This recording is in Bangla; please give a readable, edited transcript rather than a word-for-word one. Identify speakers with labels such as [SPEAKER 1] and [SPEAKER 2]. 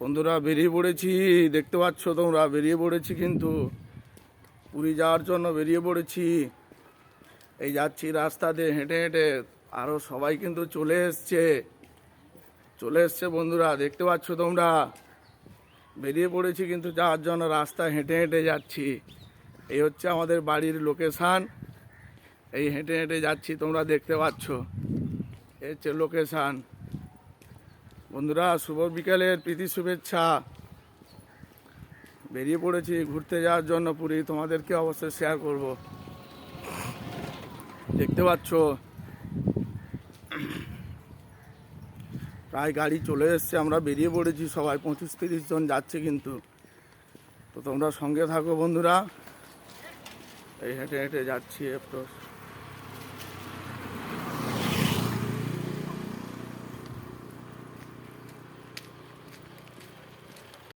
[SPEAKER 1] বন্ধুরা বেরিয়ে পড়েছি, দেখতে পাচ্ছ তোমরা, বেরিয়ে পড়েছি কিন্তু পুরী যাওয়ার জন্য বেরিয়ে পড়েছি। এই যাচ্ছি রাস্তা দিয়ে হেঁটে হেঁটে, আরও সবাই কিন্তু চলে এসছে বন্ধুরা, দেখতে পাচ্ছ তোমরা। বেরিয়ে পড়েছি কিন্তু যাওয়ার জন্য, রাস্তা হেঁটে হেঁটে যাচ্ছি। এই হচ্ছে আমাদের বাড়ির লোকেশান। এই হেঁটে হেঁটে যাচ্ছি, তোমরা দেখতে পাচ্ছ। এই হচ্ছে লোকেশান। বন্ধুরা শুভ বিকালের প্রীতি শুভেচ্ছা। বেরিয়ে পড়েছি ঘুরতে যাওয়ার জন্য পুরী, তোমাদেরকে অবশ্যই শেয়ার করব। দেখতে পাচ্ছ প্রায় গাড়ি চলে এসছে, আমরা বেরিয়ে পড়েছি সবাই, 25-30 জন যাচ্ছে কিন্তু। তো তোমরা সঙ্গে থাকো বন্ধুরা। এই হেঁটে হেঁটে যাচ্ছি একটু।